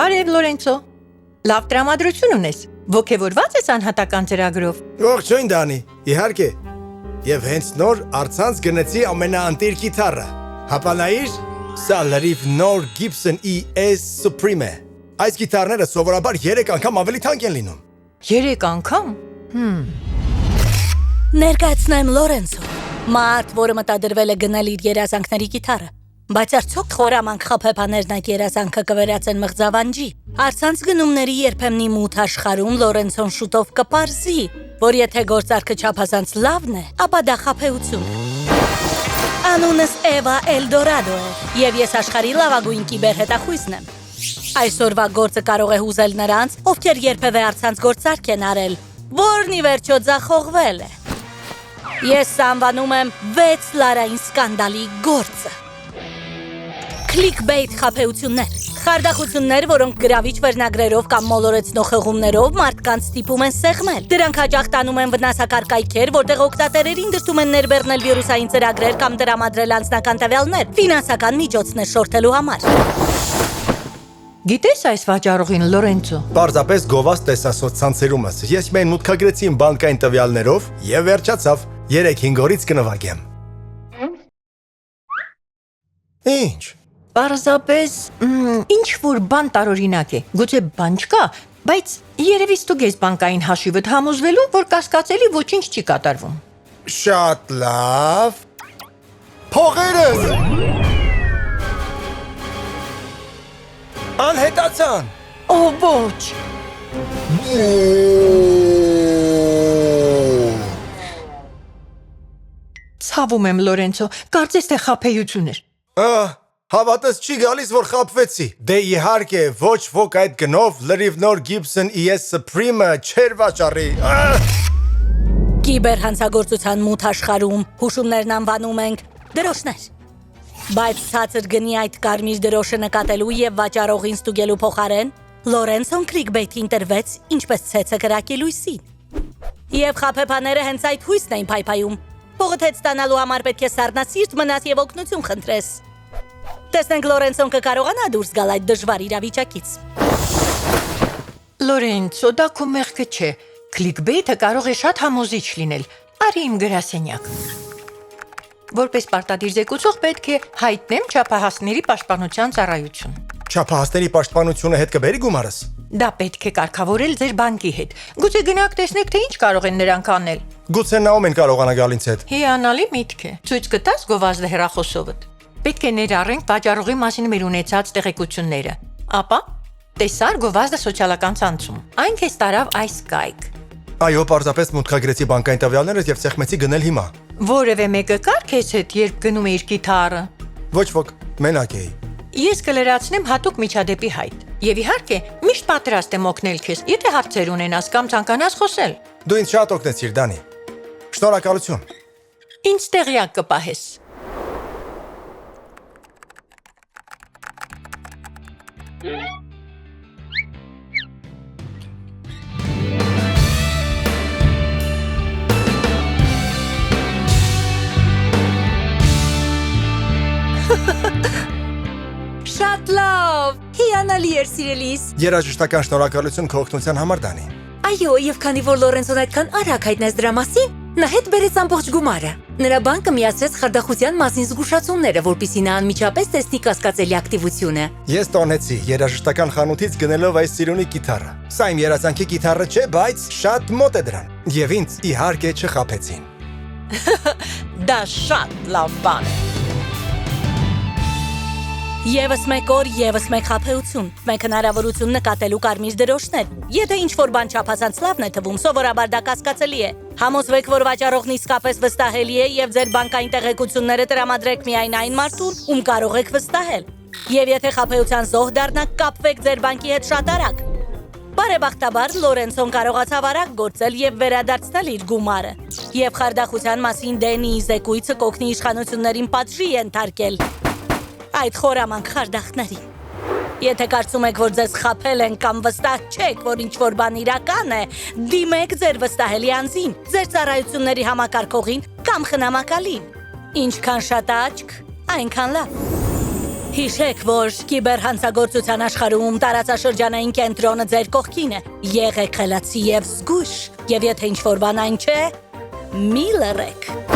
Բարև Լորենցո։ Լավ տրամադրություն ունես։ Ոգևորված ես անհատական ծրագրով։ Ողջույն Դանի, իհարկե։ Եվ հենց նոր առցանց գնեցի ամենաանտիր կիթառը։ Հապանայիր, սա լրիվ նոր Gibson ES Supreme է։ Այս կիթառները սովորաբար 3 անգամ ավելի թանկ են լինում։ 3 անգամ։ Ներկայացնեմ Լորենցո, մարդ, որը մտադրվել է գնել իր երազանքների կիթառը, բայց արդյոք խորամանկ խփեփաներն այդ երազանքը կվերածեն մղձավանջի։ Առցանց գնումների երբեմնի մութ աշխարհում Լորենցոն շուտով կպարզի, որ եթե գործարքը չափազանց լավն է, ապա դա խաբեություն։ Անունս Էվա Էլդորադո է, եւ ես աշխարհի լավագույն կիբերհետախույզն եմ։ Այսօրվա գործը կարող է հուզել նրանց, ովքեր երբևէ առցանց գործարք են արել, որն ի վերջո ձախողվել է։ Ես անվանում եմ 6 լարային սկանդալի գործը։ Clickbait խաբեություններ, խարդախություններ, որոնք գրավիչ վերնագրերով կամ մոլորեցնող հղումներով մարդկանց ստիպում են սեղմել։ Դրանք հաճախ տանում են վնասակար կայքեր, որտեղ օգտատերերին դրդում են ներբեռնել վիրուսային ծրագրեր կամ տրամադրել անձնական տվյալներ, ֆինանսական միջոցներ շորթելու համար։ Գիտես այս վաճառողին Լորենցո։ Պարզապես գովազ տեսասոց ցանցերումս։ Ես միայն մուտքագրեցի իմ բանկային տվյալներով եւ վերջացավ։ 3-5 օրից կնվագեմ։ Ինչ։ Պարզապես ինչ որ բան տարօրինակ է։ Գուցե բան չկա, բայց երևի ստուգես բանկային հաշիվդ համոզվելու, որ կասկածելի ոչինչ չի կատարվում։ Շատ լավ։ Փողերս։ Անհետացան։ Օ ոչ։ Ցավում եմ Լորենցո, կարծես թե խաբեություն էր։ Հավատս չի գալիս, որ խաբվեցի։ Դե իհարկե, ոչ ոք այդ գնով լրիվ նոր Gibson ES Supreme-ը չեր վաճառի։ Կիբերհանցագործության մութ աշխարհում հուշումներն անվանում ենք դրոշներ։ Բայց ցածր գնի այդ կարմիր դրոշը նկատելու եւ վաճառողին ստուգելու փոխարեն Լորենցոն clickbait-ին տրվեց ինչպես ցեցը կրակի լույսին։ Եվ խաբեբաները հենց այդ հույսն էին փայփայում։ Փողը թե ստանալու համար պետք է սառնասիրտ մնաս եւ օգնություն խնդրես։ Տեսնենք Լորենցոն կկարողանա դուրս գալ այդ դժվար իրավիճակից։ Լորենցո, դա քո մեղքը չէ։ Clickbait-ը կարող է շատ համոզիչ լինել։ Արի իմ գրասենյակ։ Որպես պարտադիր զեկուցող պետք է հայտնեմ չափահասների պաշտպանության ծառայություն։ Չափահասների պաշտպանությունը հետ կբերի գումարս։ Դա պետք է կարգավորել ձեր բանկի հետ։ Գուցե գնաք տեսնեք, թե ինչ կարող են նրանք անել։ Գուցե Նաոմեն կարողանա գալ ինձ հետ։ Հիանալի միտք է։ Ցույց կտաս գովազդը հեռախոսովդ։ Պետք է ներառենք վաճառողի մասին մեր ունեցած տեղեկությունները։ Ապա տեսար գովազդը սոցիալական ցանցում։ Այն քեզ տարավ այս կայք։ Այո, պարզապես մուտքագրեցի բանկային տվյալներս եւ ծեղմեցի գնել հիմա։ Որևէ մեկը կար քեզ հետ, երբ գնում էիր կիթառը։ Ոչ ոք, մենակ էի։ Ես կլրացնեմ հատուկ միջադեպի հայտ։ Եվ իհարկե, միշտ պատրաստ եմ օգնել քեզ, եթե հարցեր ունենաս կամ ցանկանաս խոսել։ Դու ինձ շատ օգնեցիր, Դանի։ Շնորհակալություն։ Ինչ տեղյակ կպահես։ Շատ լավ։ Հիանալի էր սիրելիս։ Երաժշտական շնորհակալություն քո օգնության համար, Դանի։ Այո, եւ քանի որ Լորենցոն այդքան արագ հայտնեց դրա մասին, նա հետ բերեց ամբողջ գումարը։ Նրա բանկը միացրեց խարդախության մասին զգուշացումները, որպեսզի նա անմիջապես տեսնի կասկածելի ակտիվությունը։ Ես տոնեցի երաժշտական խանութից գնելով այս սիրունի կիթառը։ Սա իմ երազանքի կիթառը չէ, բայց շատ մոտ է դրան։ Եվ ինձ իհարկե չխաբեցին։ Դա շատ լավ բան է։ Եվս մեկ օր, եվս մեկ խաբեություն։ Մեկ հնարավորություն նկատելու կարմիր դրոշներ։ Եթե ինչ-որ բան չափազանց լավն է թվում, սովորաբար դա կասկածելի է։ Համոզվեք, որ վաճառողն իսկապես վստահելի է եւ ձեր բանկային տեղեկությունները տրամադրեք միայն այն մարդուն, ում կարող եք վստահել։ Եվ եթե խաբեության զոհ դառնաք, կապվեք ձեր բանկի հետ շատ արագ։ Բարեբախտաբար Լորենցոն կարողացավ արագ գործել եւ վերադարձնել իր գումարը։ Եվ խարդախության մասին Դենիի զեկույցը կօգնի իշխանություններին պատժի ենթարկել այդ խորամանկ խարդախներին։ Եթե կարծում եք, որ ձեզ խաբել են կամ վստահ չեք, որ ինչ-որ բան իրական է, դիմեք ձեր վստահելի անձին, ձեր ծառայությունների համակարգողին կամ խնամակալին։ Ինչքան շատ աչք, այնքան լավ։ Հիշեք, որ կիբերհանցագործության աշխարհում տարածաշրջանային կենտրոնը ձեր կողքին է։ Եղեք խելացի եւ զգույշ, եւ եթե ինչ-որ բան այն չէ, մի լռեք։